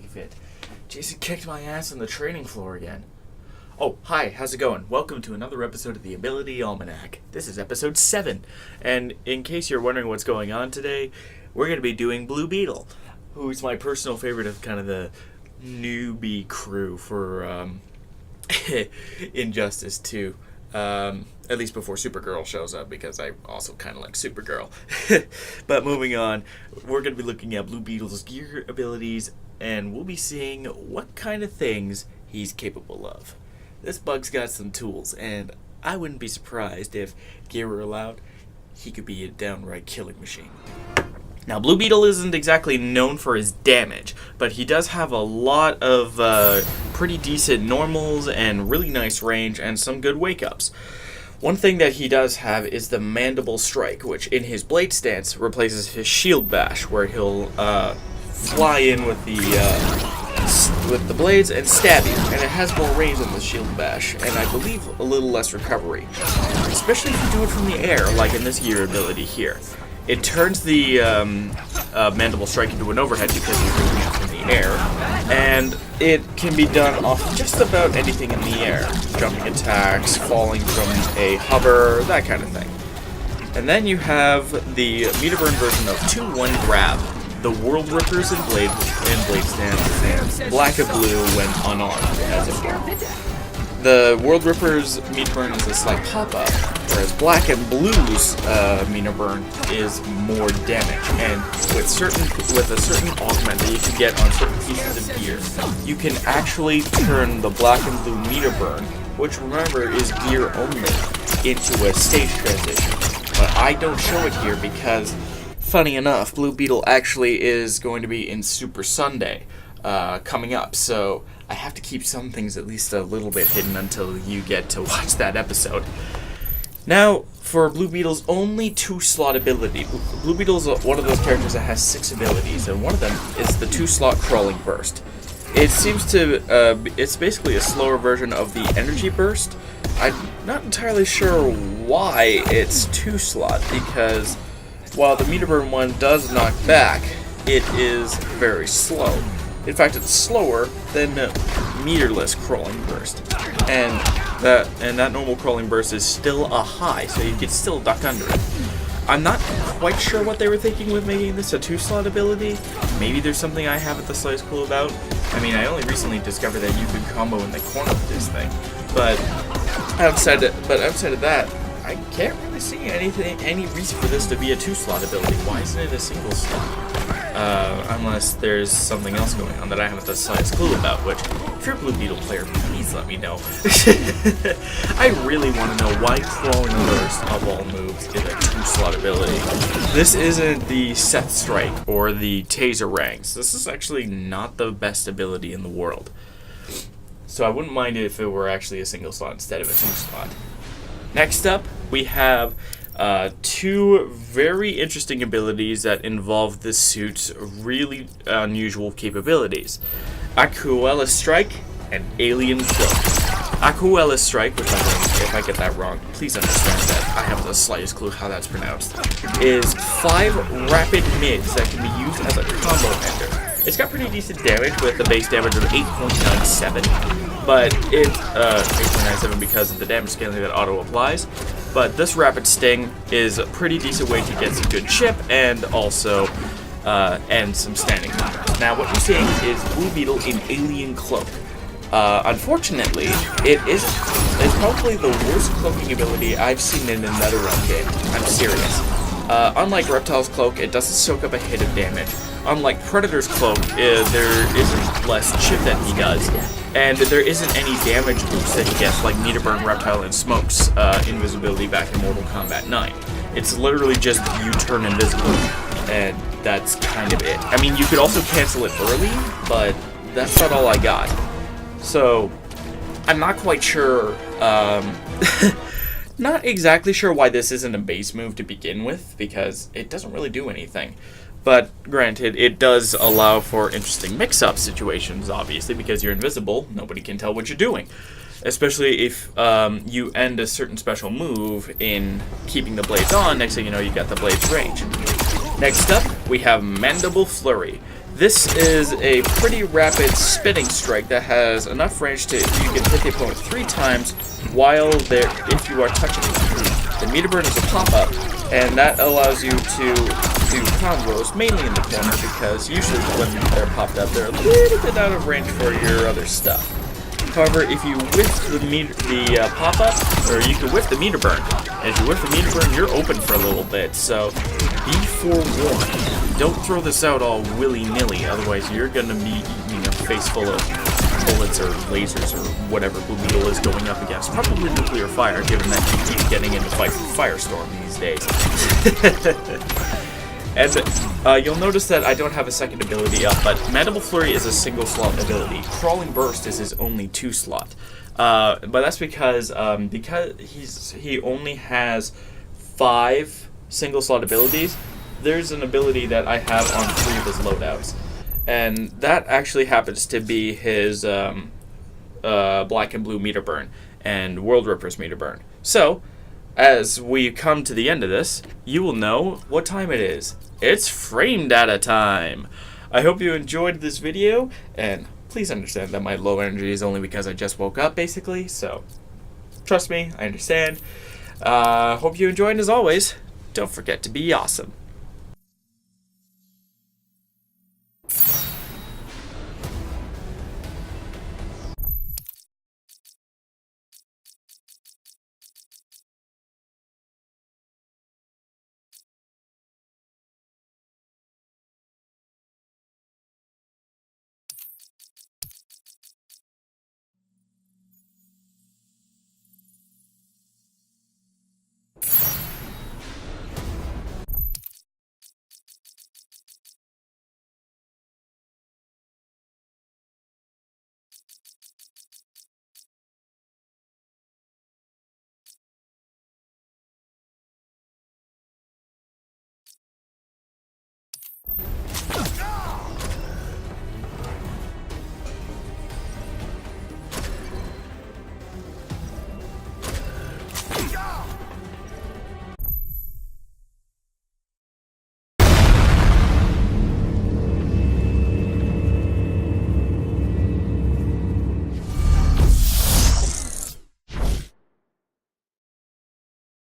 believe it. Jason kicked my ass on the training floor again. Oh, hi, how's it going? Welcome to another episode of the Ability Almanac. This is episode 7. And in case you're wondering what's going on today, we're going to be doing Blue Beetle, who's my personal favorite of kind of the newbie crew for Injustice 2. At least before Supergirl shows up, because I also kind of like Supergirl. But moving on, we're going to be looking at Blue Beetle's gear abilities, and we'll be seeing what kind of things he's capable of. This bug's got some tools, and I wouldn't be surprised if gear were allowed, he could be a downright killing machine. Now, Blue Beetle isn't exactly known for his damage, but he does have a lot of pretty decent normals and really nice range and some good wake-ups. One thing that he does have is the Mandible Strike, which in his blade stance replaces his Shield Bash, where he'll fly in with the blades and stab you, and it has more range than the Shield Bash, and I believe a little less recovery, especially if you do it from the air, like in this gear ability here. It turns the Mandible Strike into an overhead because you're doing it from the air, and it can be done off just about anything in the air. Jumping attacks, falling from a hover, that kind of thing. And then you have the Meterburn version of 2-1 Grab. The World Rippers and Blade Stance, and Black and Blue when unarmed, as it were. The World Ripper's meter burn is a slight pop-up, whereas Black and Blue's meter burn is more damage. And with a certain augment that you can get on certain pieces of gear, you can actually turn the Black and Blue meter burn, which remember is gear only, into a stage transition. But I don't show it here because, funny enough, Blue Beetle actually is going to be in Super Sunday coming up, so I have to keep some things at least a little bit hidden until you get to watch that episode. Now, for Blue Beetle's only 2-slot ability, Blue Beetle's one of those characters that has 6 abilities, and one of them is the 2-slot Crawling Burst. It seems to, it's basically a slower version of the Energy Burst. I'm not entirely sure why it's 2-slot, because while the Meter Burn one does knock back, it is very slow. In fact, it's slower than meterless Crawling Burst, and that normal Crawling Burst is still a high, so you can still duck under it. I'm not quite sure what they were thinking with making this a 2-slot ability. Maybe there's something I haven't the slightest clue about. I mean, I only recently discovered that you could combo in the corner with this thing, but outside of that, I can't really see any reason for this to be a 2-slot ability. Why isn't it a single slot? Unless there's something else going on that I haven't the slightest clue about, which, if you're a Blue Beetle player, please let me know. I really want to know why Crawling Burst of all moves is a 2-slot ability. This isn't the Seth Strike or the Taser Ranks. This is actually not the best ability in the world. So I wouldn't mind it if it were actually a single slot instead of a 2-slot. Next up, we have 2 very interesting abilities that involve this suit's really unusual capabilities. Aquila Strike and Alien Cloak. Aquila Strike, which if I get that wrong, please understand that I haven't the slightest clue how that's pronounced, is 5 rapid mids that can be used as a combo ender. It's got pretty decent damage with a base damage of 8.97, but it's 8.97 because of the damage scaling that auto applies. But this Rapid Sting is a pretty decent way to get some good chip and also and some standing combat. Now, what you're seeing is Blue Beetle in Alien Cloak. Unfortunately, it's probably the worst cloaking ability I've seen in a NetherRealm game. I'm serious. Unlike Reptile's Cloak, it doesn't soak up a hit of damage. Unlike Predator's Cloak, there isn't less chip that he does, and there isn't any damage boost that he gets like Meter Burn, Reptile, and Smoke's invisibility back in Mortal Kombat 9. It's literally just you turn invisible, and that's kind of it. I mean, you could also cancel it early, but that's not all I got. So, I'm not quite sure, not exactly sure why this isn't a base move to begin with, because it doesn't really do anything. But granted, it does allow for interesting mix-up situations, obviously, because you're invisible, nobody can tell what you're doing. Especially if you end a certain special move in keeping the blades on, next thing you know, you got the blades range. Next up, we have Mandible Flurry. This is a pretty rapid spinning strike that has enough range to you can hit the opponent 3 times while they're if you are touching them. The meter burn is a pop-up, and that allows you to do combos mainly in the corner because usually when they're popped up, they're a little bit out of range for your other stuff. However, if you whiff the pop-up, or you can whiff the meter burn, and if you whiff the meter burn, you're open for a little bit. So be forewarned. Don't throw this out all willy-nilly, otherwise you're gonna be eating a face full of bullets or lasers or whatever Blue Beetle is going up against. Probably nuclear fire, given that you keep getting into fights with Firestorm these days. And you'll notice that I don't have a second ability up, but Mandible Flurry is a single slot ability. Crawling Burst is his only 2 slot. But that's because he only has 5 single slot abilities. There's an ability that I have on 3 of his loadouts, and that actually happens to be his Black and Blue Meter Burn and World Ripper's Meter Burn. So, as we come to the end of this, you will know what time it is. It's frame data time! I hope you enjoyed this video, and please understand that my low energy is only because I just woke up, basically, so trust me, I understand. Hope you enjoyed, and as always, don't forget to be awesome.